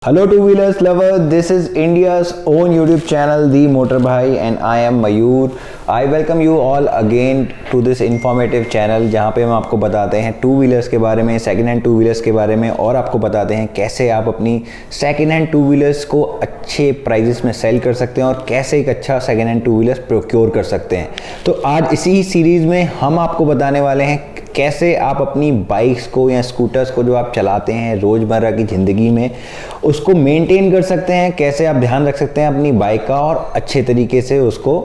Hello two-wheelers lover, this is India's own YouTube channel The Motor Bhai and I am Mayur. I welcome you all again to this informative channel जहाँ पे हम आपको बताते हैं two wheelers के बारे में, सेकेंड हैंड टू व्हीलर्स के बारे में और आपको बताते हैं कैसे आप अपनी सेकेंड हैंड टू व्हीलर्स को अच्छे प्राइजेस में सेल कर सकते हैं और कैसे एक अच्छा second hand two wheelers procure कर सकते हैं। तो आज इसी सीरीज़ में हम आपको बताने वाले हैं कैसे आप अपनी बाइक्स को या स्कूटर्स को जो आप चलाते हैं रोज़मर्रा की ज़िंदगी में उसको मेंटेन कर सकते हैं, कैसे आप ध्यान रख सकते हैं अपनी बाइक का और अच्छे तरीके से उसको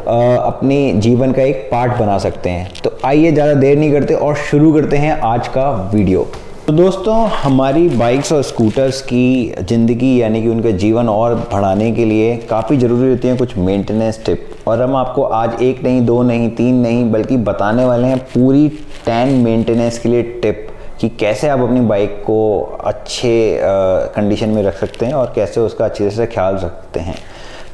अपने जीवन का एक पार्ट बना सकते हैं। तो आइए ज़्यादा देर नहीं करते और शुरू करते हैं आज का वीडियो। तो दोस्तों, हमारी बाइक्स और स्कूटर्स की ज़िंदगी यानी कि उनका जीवन और बढ़ाने के लिए काफ़ी ज़रूरी होती हैं कुछ मेंटेनेंस टिप, और हम आपको आज एक नहीं, दो नहीं, तीन नहीं बल्कि बताने वाले हैं पूरी 10 मेंटेनेंस के लिए टिप कि कैसे आप अपनी बाइक को अच्छे कंडीशन में रख सकते हैं और कैसे उसका अच्छे से ख्याल रख सकते हैं।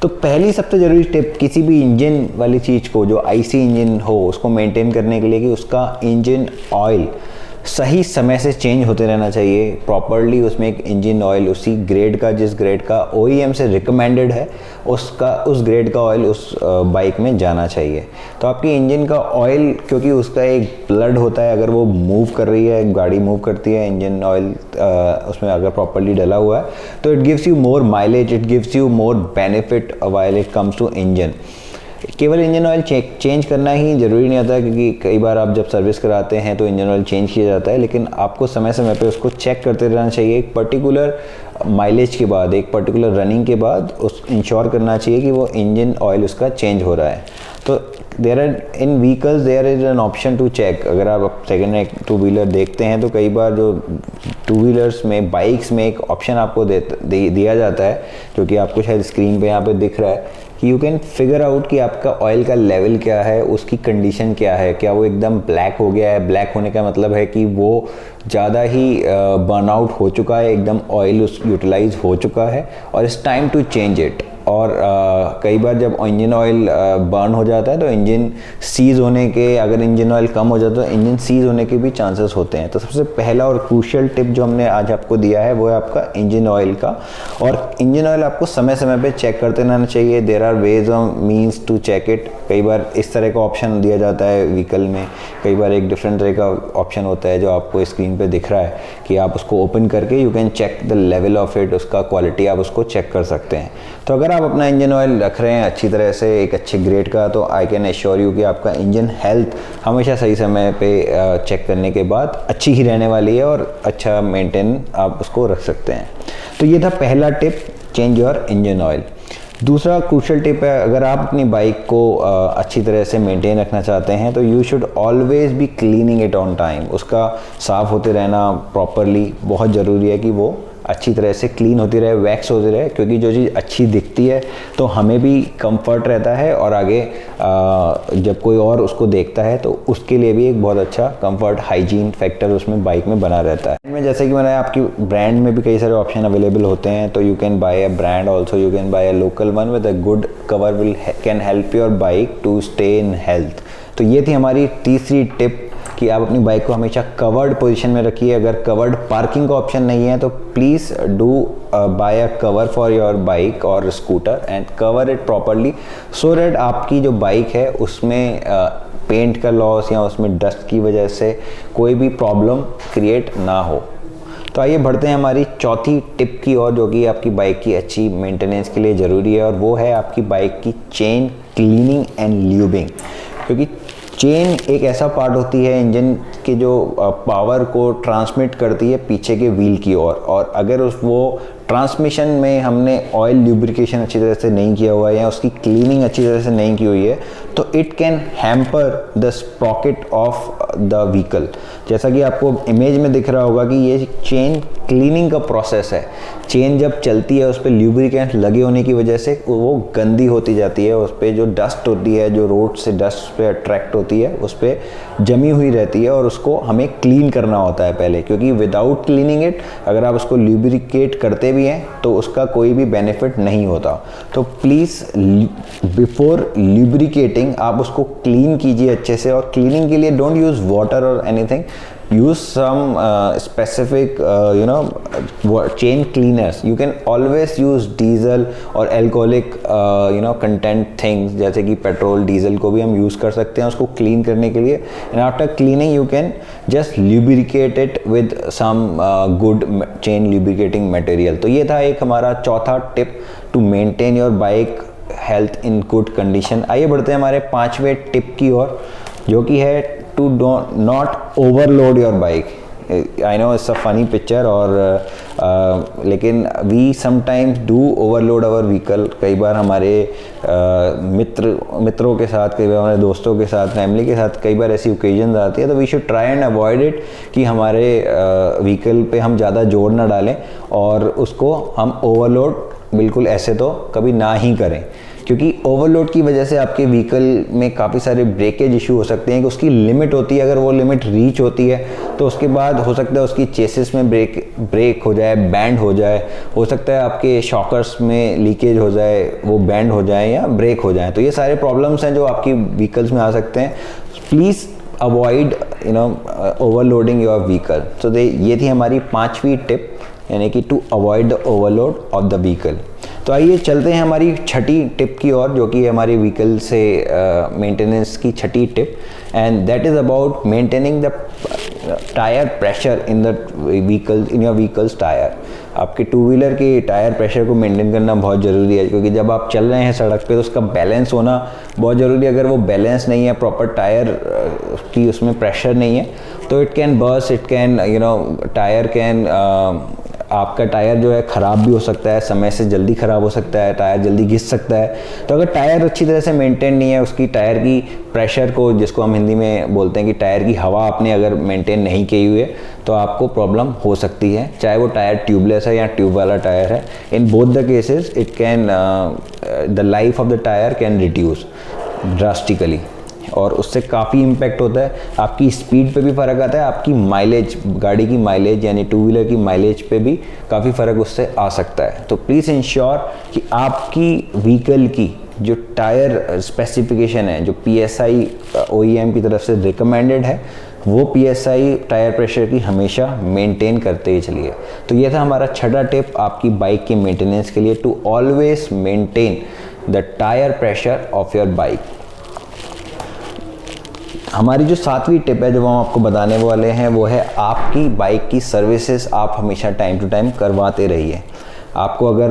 तो पहली सबसे ज़रूरी टिप किसी भी इंजन वाली चीज़ को जो आईसी इंजन हो उसको मेंटेन करने के लिए कि उसका इंजन ऑयल सही समय से चेंज होते रहना चाहिए प्रॉपरली। उसमें एक इंजन ऑयल उसी ग्रेड का, जिस ग्रेड का ओईएम से रिकमेंडेड है उस ग्रेड का ऑयल उस बाइक में जाना चाहिए। तो आपकी इंजन का ऑयल, क्योंकि उसका एक ब्लड होता है, अगर वो मूव कर रही है, गाड़ी मूव करती है, इंजन ऑयल उसमें अगर प्रॉपरली डला हुआ है तो it gives you more mileage, it gives you more benefit while it comes to engine. केवल इंजन ऑयल चेंज करना ही ज़रूरी नहीं होता, क्योंकि कई बार आप जब सर्विस कराते हैं तो इंजन ऑयल चेंज किया जाता है, लेकिन आपको समय समय पे उसको चेक करते रहना चाहिए। एक पर्टिकुलर माइलेज के बाद, एक पर्टिकुलर रनिंग के बाद उस इंश्योर करना चाहिए कि वो इंजन ऑयल उसका चेंज हो रहा है। तो there are in vehicles there is an option to check. अगर आप सेकेंड हैंड टू व्हीलर देखते हैं तो कई बार जो टू व्हीलर्स में, बाइक्स में एक ऑप्शन आपको दिया जाता है जो कि आपको शायद स्क्रीन पे यहाँ पे दिख रहा है कि यू कैन फिगर आउट कि आपका ऑयल का लेवल क्या है, उसकी कंडीशन क्या है, क्या वो एकदम ब्लैक हो गया है। ब्लैक होने का मतलब है कि वो ज़्यादा ही बर्नआउट हो चुका है, एकदम ऑयल उस यूटिलाइज हो चुका है और it's time to change it. और कई बार जब इंजन ऑयल बर्न हो जाता है तो इंजन सीज होने के, अगर इंजन ऑयल कम हो जाता है तो इंजन सीज होने के भी चांसेस होते हैं। तो सबसे पहला और क्रूशियल टिप जो हमने आज आपको दिया है वो है आपका इंजन ऑयल का। और इंजन ऑयल आपको समय समय पे चेक करते रहना चाहिए। देयर आर वेज और मीन्स टू चेक इट। कई बार इस तरह का ऑप्शन दिया जाता है व्हीकल में, कई बार एक डिफरेंट तरह का ऑप्शन होता है जो आपको स्क्रीन पे दिख रहा है कि आप उसको ओपन करके you can check the level of it, उसका क्वालिटी आप उसको चेक कर सकते हैं। तो अगर आप अपना इंजन ऑयल रख रहे हैं अच्छी तरह से, एक अच्छे ग्रेड का, तो आई कैन एश्योर यू कि आपका इंजन हेल्थ हमेशा सही समय पे चेक करने के बाद अच्छी ही रहने वाली है और अच्छा मेंटेन आप उसको रख सकते हैं। तो ये था पहला tip, change your engine oil. दूसरा क्रूशियल टिप है, अगर आप अपनी बाइक को अच्छी तरह से मेंटेन रखना चाहते हैं तो you should always be cleaning it on time. उसका साफ़ होते रहना प्रॉपरली बहुत ज़रूरी है कि वो अच्छी तरह से क्लीन होती रहे, वैक्स होती रहे, क्योंकि जो चीज़ अच्छी दिखती है तो हमें भी कंफर्ट रहता है और आगे जब कोई और उसको देखता है तो उसके लिए भी एक बहुत अच्छा कंफर्ट हाइजीन फैक्टर उसमें बाइक में बना रहता है। में जैसे कि मैंने आपकी ब्रांड में भी कई सारे ऑप्शन अवेलेबल होते हैं, तो you can buy a brand also, you can buy a local one with a good cover can help your bike to stay in health. तो ये थी हमारी तीसरी टिप कि आप अपनी बाइक को हमेशा कवर्ड पोजीशन में रखिए। अगर कवर्ड पार्किंग का ऑप्शन नहीं है तो please do buy a cover for your bike और scooter and cover it properly so that आपकी जो बाइक है उसमें पेंट का लॉस या उसमें डस्ट की वजह से कोई भी प्रॉब्लम क्रिएट ना हो। तो आइए बढ़ते हैं हमारी चौथी टिप की ओर, जो कि आपकी बाइक की अच्छी मेंटेनेंस के लिए ज़रूरी है, और वो है आपकी बाइक की चेन क्लीनिंग एंड ल्यूबिंग। क्योंकि चेन एक ऐसा पार्ट होती है इंजन के जो पावर को ट्रांसमिट करती है पीछे के व्हील की ओर, और अगर वो ट्रांसमिशन में हमने ऑयल ल्यूब्रिकेशन अच्छी तरह से नहीं किया हुआ है या उसकी क्लीनिंग अच्छी तरह से नहीं की हुई है तो it can hamper the Sprocket of the vehicle. जैसा कि आपको इमेज में दिख रहा होगा कि ये चेन क्लीनिंग का प्रोसेस है। चेन जब चलती है उस पर ल्यूब्रिकेंट लगे होने की वजह से वो गंदी होती जाती है, उस पर जो डस्ट होती है, जो रोड से डस्ट पे अट्रैक्ट होती है, उस पर जमी हुई रहती है और उसको हमें क्लीन करना होता है पहले, क्योंकि विदाउट क्लीनिंग इट अगर आप उसको ल्यूब्रिकेट करते भी हैं तो उसका कोई भी बेनिफिट नहीं होता। तो प्लीज़ बिफोर ल्यूब्रिकेटिंग आप उसको क्लीन कीजिए अच्छे से, और क्लीनिंग के लिए डोंट यूज़ वाटर और anything, use some specific chain cleaners. You can always use diesel और alcoholic content things, जैसे कि पेट्रोल डीजल को भी हम यूज़ कर सकते हैं उसको क्लीन करने के लिए. And after cleaning you can just lubricate it with some good chain lubricating material. तो ये था एक हमारा चौथा tip to maintain your bike health in good condition. आइए बढ़ते हैं हमारे 5वें टिप की ओर, जो कि है to not overload your bike. I know it's a funny picture और लेकिन we sometimes do overload our vehicle. कई बार हमारे मित्रों के साथ, कई बार हमारे दोस्तों के साथ, फैमिली के साथ कई बार ऐसी ओकेजन आती है. तो we should try and avoid it कि हमारे व्हीकल पे हम ज़्यादा जोर ना डालें और उसको हम ओवरलोड बिल्कुल ऐसे तो कभी ना ही करें, क्योंकि ओवरलोड की वजह से आपके व्हीकल में काफ़ी सारे ब्रेकेज इशू हो सकते हैं कि उसकी लिमिट होती है. अगर वो लिमिट रीच होती है तो उसके बाद हो सकता है उसकी चेसिस में ब्रेक हो जाए, बैंड हो जाए, हो सकता है आपके शॉकर्स में लीकेज हो जाए, वो बैंड हो जाए या ब्रेक हो जाए. तो ये सारे प्रॉब्लम्स हैं जो आपकी व्हीकल्स में आ सकते हैं. Please avoid overloading your vehicle. तो ये थी हमारी 5वीं टिप, यानी कि to avoid the overload of the vehicle. तो आइए चलते हैं हमारी 6ठी टिप की ओर, जो कि हमारे व्हीकल से मेंटेनेंस की 6ठी tip. And that is about maintaining the tyre pressure in the vehicle, in your vehicle's tyre. आपके टू व्हीलर के टायर प्रेशर को मेंटेन करना बहुत ज़रूरी है, क्योंकि जब आप चल रहे हैं सड़क पे तो उसका बैलेंस होना बहुत ज़रूरी है. अगर वो बैलेंस नहीं है, प्रॉपर टायर की उसमें प्रेशर नहीं है, तो it can burst, it can tyre can आपका टायर जो है ख़राब भी हो सकता है, समय से जल्दी ख़राब हो सकता है, टायर जल्दी घिस सकता है. तो अगर टायर अच्छी तरह से मेंटेन नहीं है, उसकी टायर की प्रेशर को, जिसको हम हिंदी में बोलते हैं कि टायर की हवा आपने अगर मेंटेन नहीं की हुई है, तो आपको प्रॉब्लम हो सकती है. चाहे वो टायर ट्यूबलेस है या ट्यूब वाला टायर है, in both the cases it can the life of the tyre can reduce drastically, और उससे काफ़ी इम्पैक्ट होता है. आपकी स्पीड पे भी फ़र्क आता है, आपकी माइलेज, गाड़ी की माइलेज यानी टू व्हीलर की माइलेज पे भी काफ़ी फ़र्क उससे आ सकता है. तो प्लीज़ इंश्योर कि आपकी व्हीकल की जो टायर स्पेसिफिकेशन है, जो PSI OEM की तरफ से रिकमेंडेड है, वो PSI टायर प्रेशर की हमेशा मेंटेन करते ही चलिए. तो ये था हमारा 6ठा टिप आपकी बाइक के मेंटेनेंस के लिए, to always maintain the tyre pressure of your bike. हमारी जो 7वीं टिप है जो हम आपको बताने वाले हैं, वो है आपकी बाइक की सर्विसेज आप हमेशा टाइम टू टाइम करवाते रहिए. आपको अगर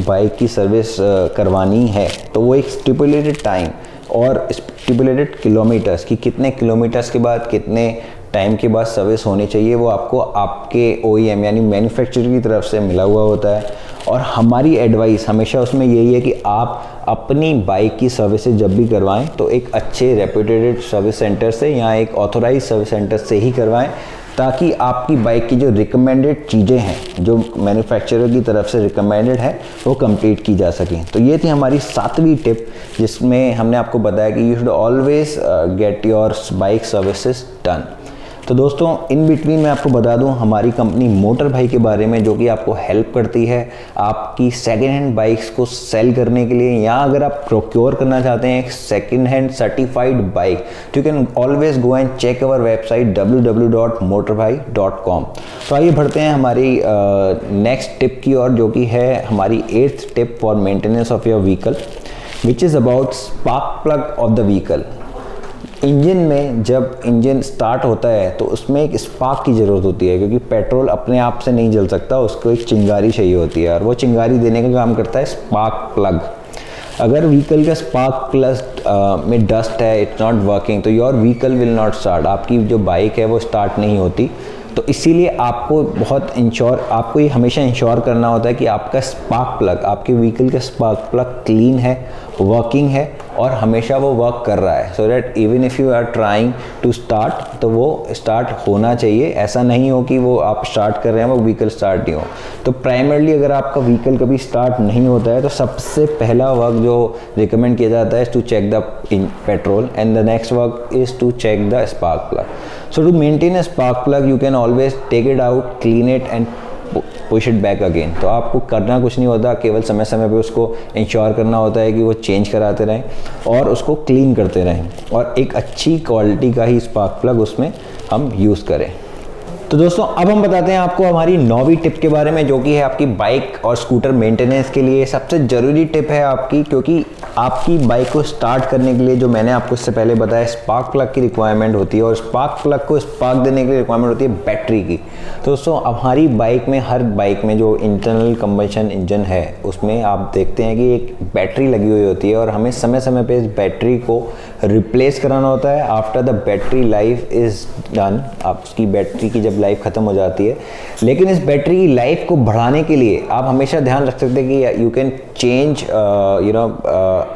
बाइक की सर्विस करवानी है तो वो एक स्टिपुलेटेड टाइम और स्टिपुलेटेड किलोमीटर्स, कि कितने किलोमीटर्स के बाद, कितने टाइम के बाद सर्विस होनी चाहिए, वो आपको आपके OEM यानी मैन्युफैक्चरर की तरफ से मिला हुआ होता है. और हमारी एडवाइस हमेशा उसमें यही है कि आप अपनी बाइक की सर्विसेज जब भी करवाएं तो एक अच्छे रेप्यूटेड सर्विस सेंटर से या एक ऑथोराइज सर्विस सेंटर से ही करवाएं, ताकि आपकी बाइक की जो रिकमेंडेड चीज़ें हैं, जो मैन्युफैक्चरर की तरफ से रिकमेंडेड है, वो कंप्लीट की जा सकें. तो ये थी हमारी 7वीं टिप, जिसमें हमने आपको बताया कि you should always get your bike services done. तो दोस्तों, इन बिटवीन मैं आपको बता दूं हमारी कंपनी मोटर भाई के बारे में, जो कि आपको हेल्प करती है आपकी सेकेंड हैंड बाइक्स को सेल करने के लिए, या अगर आप प्रोक्योर करना चाहते हैं एक सेकेंड हैंड सर्टिफाइड बाइक, तो you can always go and check our website www.motorbhai.com. तो आइए बढ़ते हैं हमारी नेक्स्ट टिप की ओर, जो कि है हमारी 8th tip for maintenance of your vehicle, which is about spark plug of the vehicle. Engine में जब इंजन स्टार्ट होता है तो उसमें एक स्पार्क की ज़रूरत होती है, क्योंकि पेट्रोल अपने आप से नहीं जल सकता, उसको एक चिंगारी चाहिए होती है, और वो चिंगारी देने का काम करता है स्पार्क प्लग. अगर व्हीकल का स्पार्क प्लग में डस्ट है, इट्स नॉट वर्किंग, तो your vehicle will not start. आपकी जो बाइक है वो स्टार्ट नहीं होती. तो इसीलिए आपको आपको ये हमेशा इंश्योर करना होता है कि आपका स्पार्क प्लग, आपके व्हीकल का स्पार्क प्लग क्लीन है, वर्किंग है, और हमेशा वो वर्क कर रहा है, so that even if you are trying to start, तो वो स्टार्ट होना चाहिए. ऐसा नहीं हो कि वो आप स्टार्ट कर रहे हैं वो व्हीकल स्टार्ट नहीं हो. तो प्राइमरली अगर आपका व्हीकल कभी स्टार्ट नहीं होता है, तो सबसे पहला वर्क जो रिकमेंड किया जाता है to check the petrol, and the next work is to check the spark plug. So to maintain a spark plug, you can always take it out, clean it and push it back again. तो आपको करना कुछ नहीं होता, केवल समय समय पे उसको इंश्योर करना होता है कि वो चेंज कराते रहें और उसको क्लीन करते रहें, और एक अच्छी क्वालिटी का ही स्पार्क प्लग उसमें हम यूज़ करें। तो दोस्तों अब हम बताते हैं आपको हमारी 9वीं टिप के बारे में, जो कि है आपकी बाइक और स्कूटर मेंटेनेंस के लिए सबसे ज़रूरी टिप है आपकी, क्योंकि आपकी बाइक को स्टार्ट करने के लिए जो मैंने आपको इससे पहले बताया स्पार्क प्लग की रिक्वायरमेंट होती है, और स्पार्क प्लग को स्पार्क देने के लिए रिक्वायरमेंट होती है बैटरी की। तो दोस्तों हमारी बाइक में, हर बाइक में जो इंटरनल कंबशन इंजन है उसमें आप देखते हैं कि एक बैटरी लगी हुई होती है, और हमें समय समय पे इस बैटरी को रिप्लेस कराना होता है। After the battery life is done, आप उसकी बैटरी की जब लाइफ ख़त्म हो जाती है। लेकिन इस बैटरी की लाइफ को बढ़ाने के लिए आप हमेशा ध्यान रख सकते हैं कि यू कैन चेंज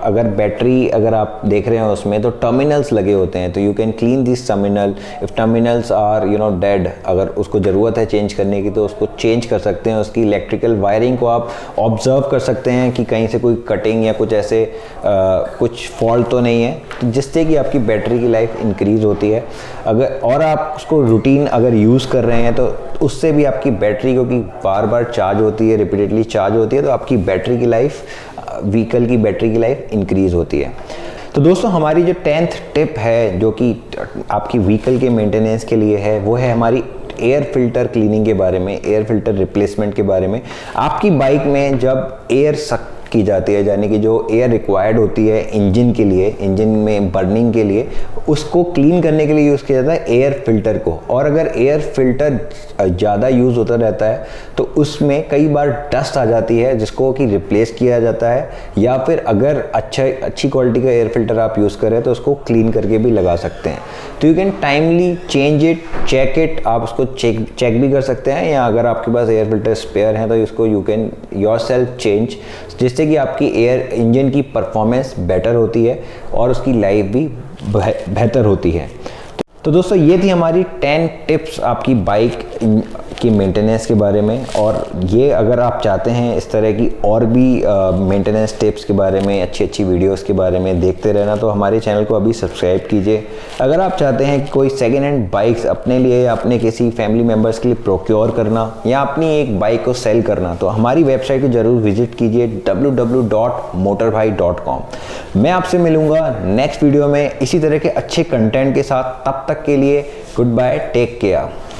अगर बैटरी, अगर आप देख रहे हैं उसमें तो टर्मिनल्स लगे होते हैं, तो you can clean this terminal. If terminals are dead, अगर उसको ज़रूरत है चेंज करने की तो उसको चेंज कर सकते हैं। उसकी इलेक्ट्रिकल वायरिंग को आप ऑब्जर्व कर सकते हैं कि कहीं से कोई कटिंग या कुछ ऐसे कुछ फॉल्ट तो नहीं है, तो जिससे कि आपकी बैटरी की लाइफ इंक्रीज़ होती है। अगर और आप उसको रूटीन अगर यूज़ कर रहे हैं तो उससे भी आपकी बैटरी, क्योंकि बार बार चार्ज होती है, रिपीटेडली चार्ज होती है, तो आपकी बैटरी की लाइफ, व्हीकल की बैटरी की लाइफ इंक्रीज़ होती है। तो दोस्तों हमारी जो 10th टिप है जो कि आपकी व्हीकल के मेंटेनेंस के लिए है, वो है हमारी एयर फिल्टर क्लीनिंग के बारे में, एयर फिल्टर रिप्लेसमेंट के बारे में। आपकी बाइक में जब एयर सक की जाती है, यानी कि जो एयर रिक्वायर्ड होती है इंजन के लिए, इंजन में बर्निंग के लिए, उसको क्लीन करने के लिए यूज़ किया जाता है एयर फिल्टर को। और अगर एयर फिल्टर ज़्यादा यूज़ होता रहता है तो उसमें कई बार डस्ट आ जाती है, जिसको कि रिप्लेस किया जाता है, या फिर अगर अच्छी क्वालिटी का एयर फिल्टर आप यूज़ करें तो उसको क्लीन करके भी लगा सकते हैं। तो you can timely change it, check it, आप उसको चेक भी कर सकते हैं, या अगर आपके पास एयर फिल्टर स्पेयर है तो इसको यू कैन योरसेल्फ चेंज, जिससे कि आपकी एयर इंजन की परफॉर्मेंस बेटर होती है और उसकी लाइफ भी बेहतर होती है। तो दोस्तों ये थी हमारी 10 टिप्स आपकी बाइक की मेंटेनेंस के बारे में। और ये अगर आप चाहते हैं इस तरह की और भी मेंटेनेंस टिप्स के बारे में, अच्छी अच्छी वीडियोस के बारे में देखते रहना, तो हमारे चैनल को अभी सब्सक्राइब कीजिए। अगर आप चाहते हैं कि कोई सेकेंड हैंड बाइक्स अपने लिए या अपने किसी फैमिली मेम्बर्स के लिए प्रोक्योर करना, या अपनी एक बाइक को सेल करना, तो हमारी वेबसाइट को ज़रूर विजिट कीजिए www.motorbhai.com। मैं आपसे मिलूँगा नेक्स्ट वीडियो में इसी तरह के अच्छे कंटेंट के साथ। तब तक के लिए गुड बाय, टेक केयर।